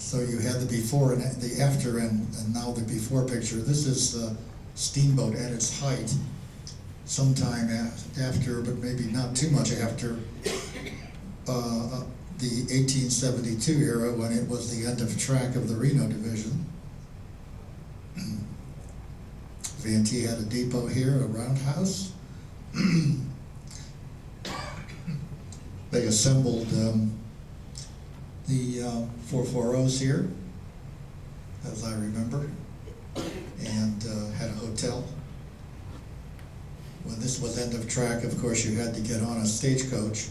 So you had the before and the after, and now the before picture. This is the steamboat at its height, sometime after, but maybe not too much after, the 1872 era, when it was the end of track of the Reno Division. V&T had a depot here, a roundhouse. They assembled the 440s here, as I remember, and had a hotel. When this was end of track, of course, you had to get on a stagecoach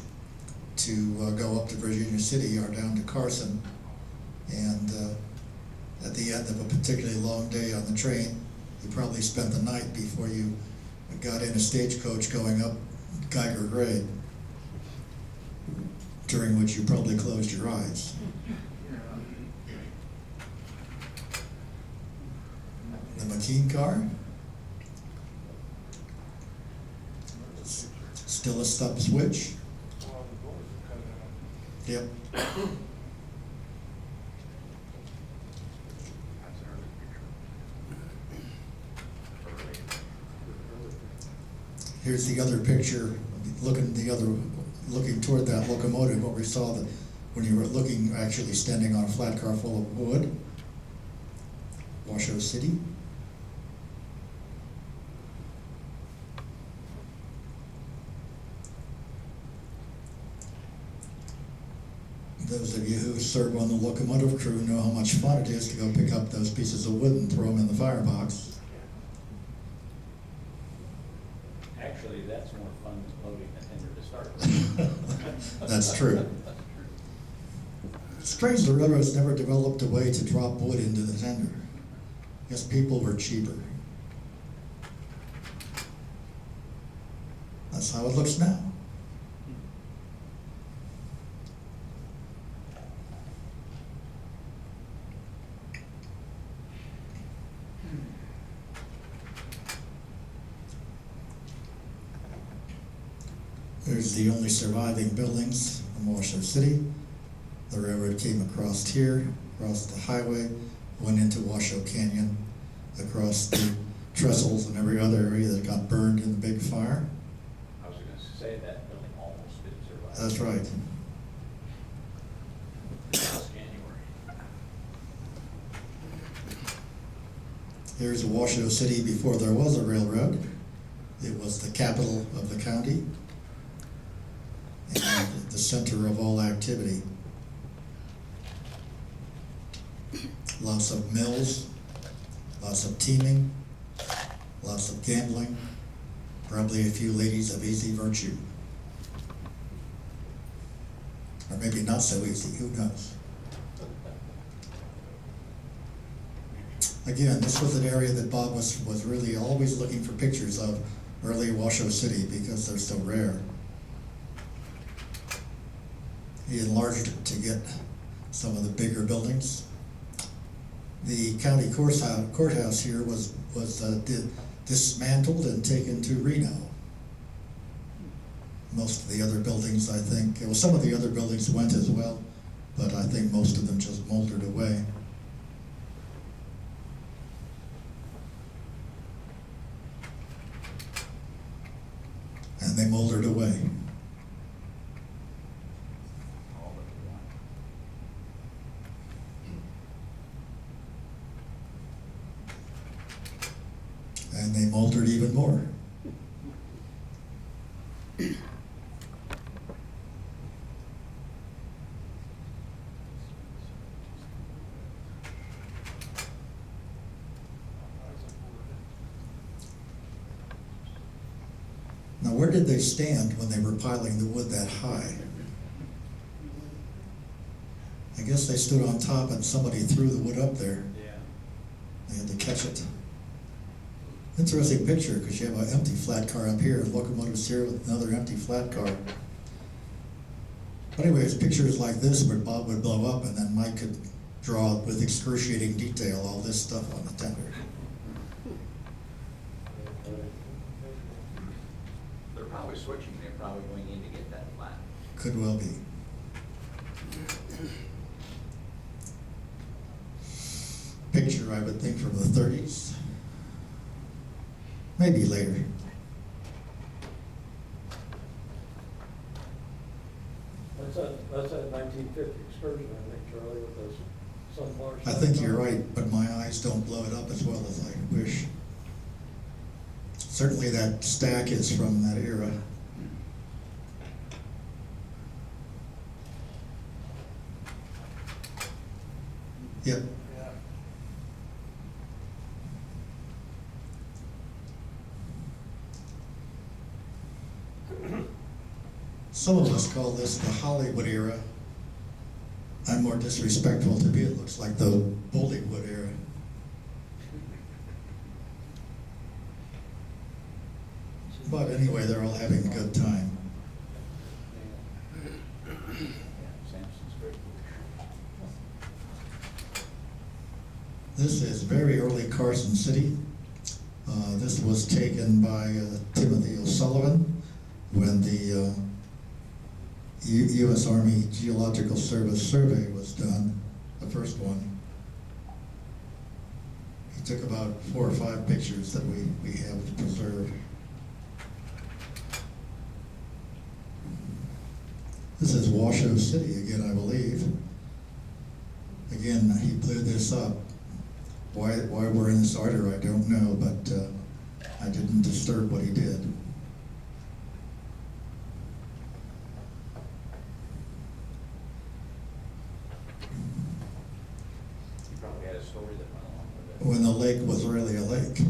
to go up to Virginia City or down to Carson. And at the end of a particularly long day on the train, you probably spent the night before you got in a stagecoach going up Geiger Grade, during which you probably closed your eyes. The McKean car, still a stub switch. Yep. Here's the other picture, looking toward that locomotive, what we saw when you were looking, actually standing on a flat car full of wood. Washoe City. Those of you who serve on the locomotive crew know how much fun it is to go pick up those pieces of wood and throw them in the firebox. Actually, that's more fun than loading the tender to start with. That's true. It's strange the railroads never developed a way to drop wood into the tender. I guess people were cheaper. That's how it looks now. There's the only surviving buildings from Washoe City. The railroad came across here, across the highway, went into Washoe Canyon, across the trestles and every other area that got burned in the big fire. I was going to say that building almost didn't survive. That's right. Last January. Here's Washoe City before there was a railroad. It was the capital of the county and the center of all activity. Lots of mills, lots of teaming, lots of gambling, probably a few ladies of easy virtue. Or maybe not so easy, who knows? Again, this was an area that Bob was really always looking for pictures of early Washoe City because they're so rare. He enlarged it to get some of the bigger buildings. The county courthouse here was dismantled and taken to Reno. Most of the other buildings, I think, some of the other buildings went as well, but I think most of them just moldered away. And they moldered away. And they moldered even more. Now, where did they stand when they were piling the wood that high? I guess they stood on top and somebody threw the wood up there. Yeah. They had to catch it. Interesting picture, because you have an empty flat car up here and locomotives here with another empty flat car. But anyways, pictures like this where Bob would blow up and then Mike could draw with excruciating detail all this stuff on the tender. They're probably switching. They're probably going in to get that flat. Could well be. I would think from the 30s, maybe later. That's that 1950 excursion, I think, Charlie, with those sunflowers. I think you're right, but my eyes don't blow it up as well as I wish. Certainly that stack is from that era. Yep. Yeah. Some of us call this the Hollywood era. I'm more disrespectful. To me, it looks like the Bollywood era. But anyway, they're all having a good time. Yeah, Samson's very cool. This is very early Carson City. This was taken by Timothy O'Sullivan when the U.S. Army Geological Service survey was done, the first one. He took about 4 or 5 pictures that we have preserved. This is Washoe City again, I believe. Again, he blew this up. Why we're in this order, I don't know, but I didn't disturb what he did. He probably had a story that went along with it. When the lake was really a lake.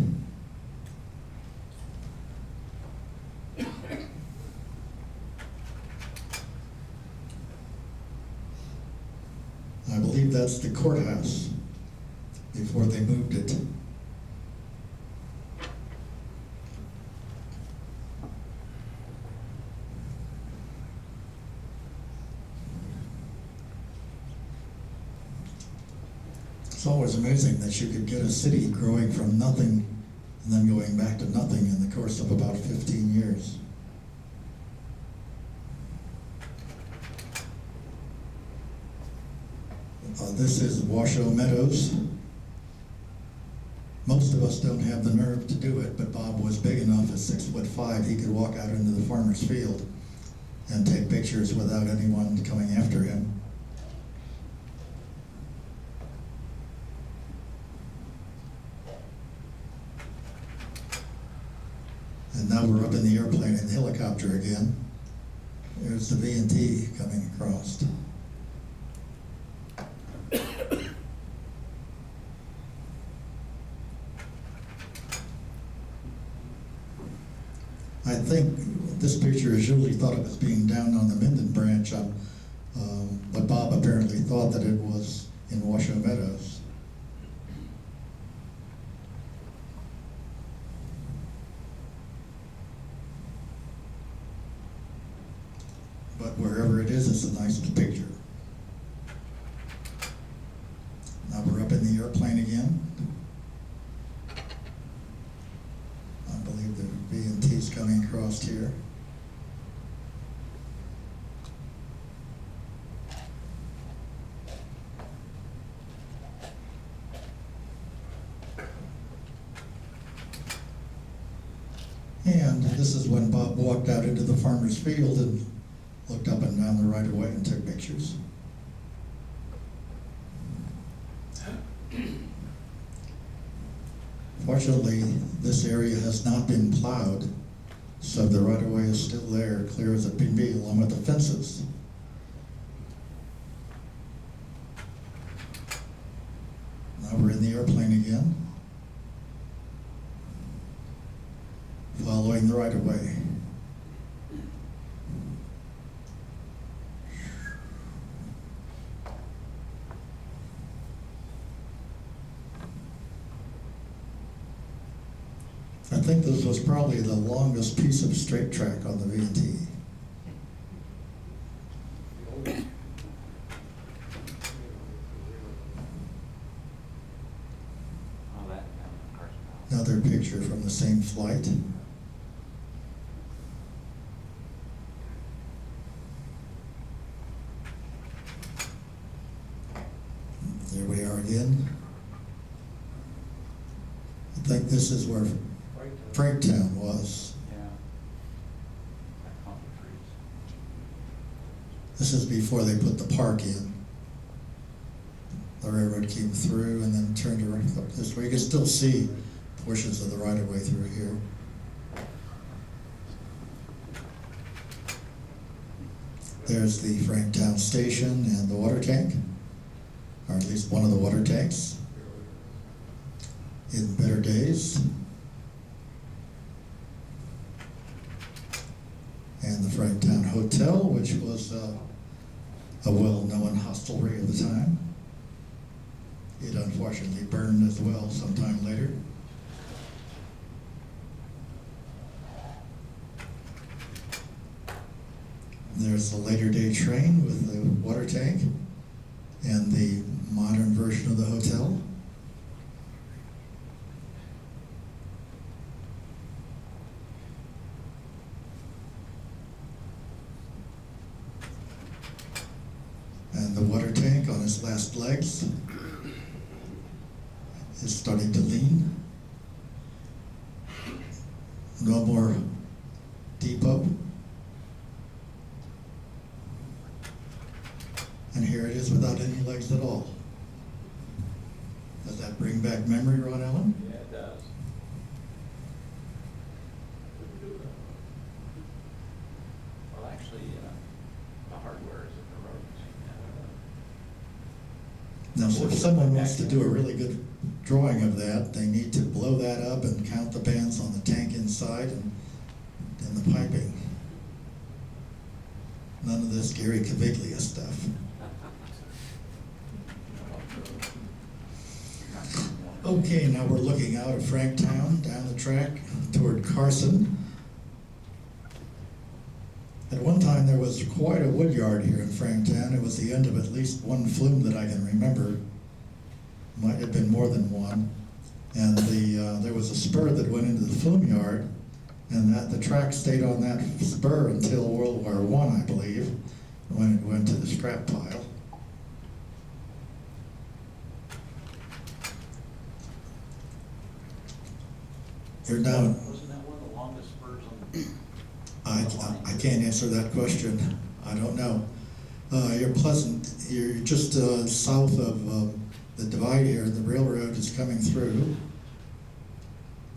I believe that's the courthouse before they moved it. It's always amazing that you could get a city growing from nothing and then going back to nothing in the course of about 15 years. This is Washoe Meadows. Most of us don't have the nerve to do it, but Bob was big enough at 6'5", he could walk out into the farmer's field and take pictures without anyone coming after him. And now we're up in the airplane and the helicopter again. There's the V&T coming across. I think this picture is usually thought of as being down on the Minden branch, but Bob apparently thought that it was in Washoe Meadows. But wherever it is, it's a nice picture. Now we're up in the airplane again. I believe the V&T's coming across here. And this is when Bob walked out into the farmer's field and looked up and down the right of way and took pictures. Fortunately, this area has not been plowed, so the right of way is still there, clear as it can be, along with the fences. Now we're in the airplane again, following the right of way. I think this was probably the longest piece of straight track on the V&T. Oh, that Carson. Another picture from the same flight. There we are again. think this is where Franktown was. Yeah. That clump of trees. This is before they put the park in. The railroad came through and then turned around up this way. You can still see portions of the right-of-way through here. There's the Franktown station and the water tank, or at least one of the water tanks. In better days. And the Franktown Hotel, which was a well-known hostelry at the time. It unfortunately burned as well sometime later. There's the later day train with the water tank and the modern version of the hotel. And the water tank on its last legs is starting to lean. No more depot. And here it is without any legs at all. Does that bring back memory, Ron Allen? Yeah, it does. Well, actually, the hardware is at the road. Now, so if someone wants to do a really good drawing of that, they need to blow that up and count the bands on the tank inside and the piping. None of this Gary Caviglia stuff. Okay, now we're looking out of Franktown, down the track toward Carson. At one time, there was quite a wood yard here in Franktown. It was the end of at least one flume that I can remember. Might have been more than one. And there was a spur that went into the flume yard, and the track stayed on that spur until World War I believe, when it went to the scrap pile. You're down. Wasn't that one of the longest spurs on I can't answer that question. I don't know. You're Pleasant. You're just south of the divide here. The railroad is coming through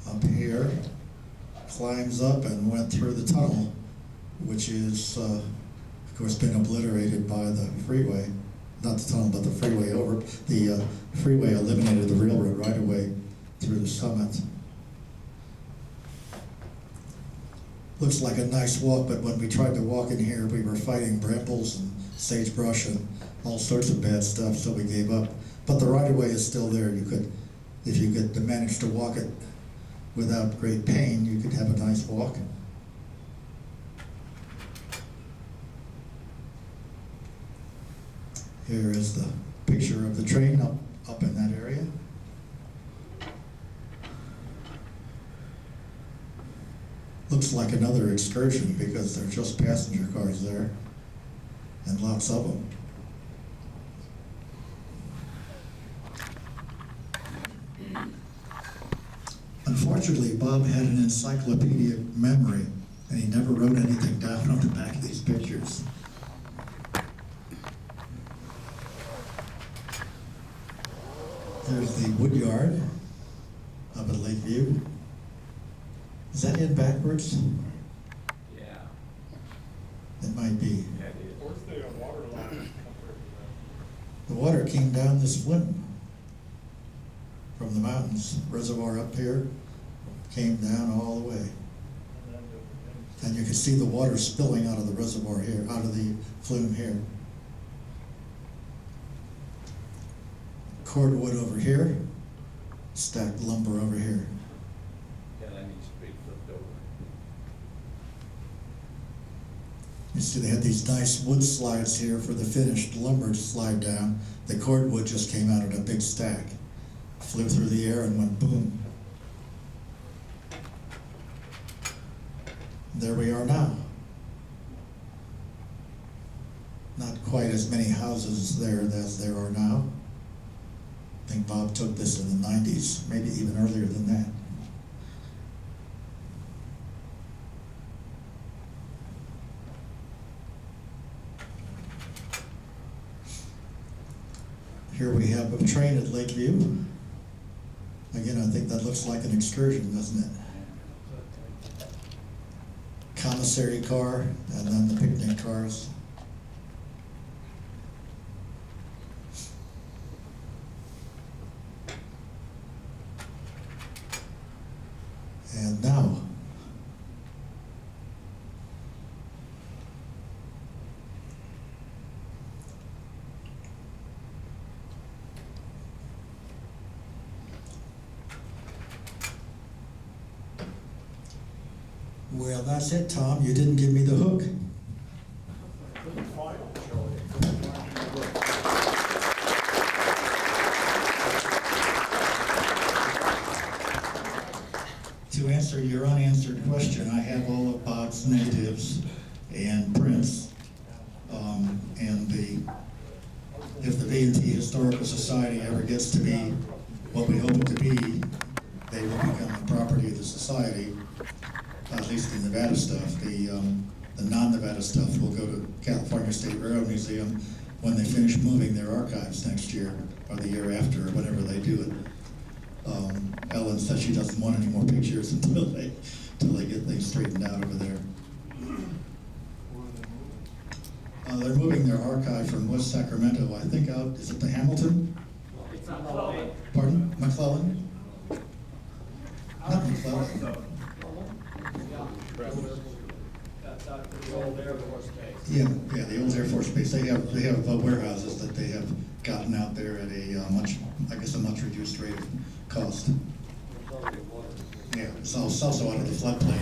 up here, climbs up and went through the tunnel, which is, of course, been obliterated by the freeway. Not the tunnel, but the freeway over. The freeway eliminated the railroad right away through the summit. Looks like a nice walk, but when we tried to walk in here, we were fighting brambles and sagebrush and all sorts of bad stuff, so we gave up. But the right-of-way is still there. You could, if you could manage to walk it without great pain, you could have a nice walk. Here is the picture of the train up in that area. Looks like another excursion because they're just passenger cars there, and lots of them. Unfortunately, Bob had an encyclopedic memory, and he never wrote anything down on the back of these pictures. There's the wood yard up at Lakeview. Is that in backwards? Yeah. It might be. Yeah, it is. Where's the water line compared to The water came down this flume from the mountains. Reservoir up here came down all the way. that? And you can see the water spilling out of the reservoir here, out of the flume here. Cordwood over here, stacked lumber over here. Yeah, that needs to be flipped over. You see they had these nice wood slides here for the finished lumber to slide down. The cordwood just came out in a big stack, flew through the air and went boom. There we are now. Not quite as many houses there as there are now. I think Bob took this in the 90s, maybe even earlier than that. Here we have a train at Lakeview. Again, I think that looks like an excursion, doesn't it? Commissary car, and then the picnic cars. And now, well, that's it, Tom. You didn't give me the hook. Couldn't find it, Joey. To answer your unanswered question, I have all of Bob's negatives and prints. If the B&T Historical Society ever gets to be what we hope it to be, they will become the property of the society, at least the Nevada stuff. The non-Nevada stuff will go to California State Railroad Museum when they finish moving their archives next year, or the year after, or whenever they do it. Ellen said she doesn't want any more pictures until they get things straightened out over there. They're moving their archive from West Sacramento, I think out, is it the Hamilton? It's not McClellan. Pardon? McClellan? Not McClellan. The old Air Force base. Yeah, the old Air Force Base. They have warehouses that they have gotten out there at a much reduced rate of cost. It's already water. Yeah, it's also out of the floodplain.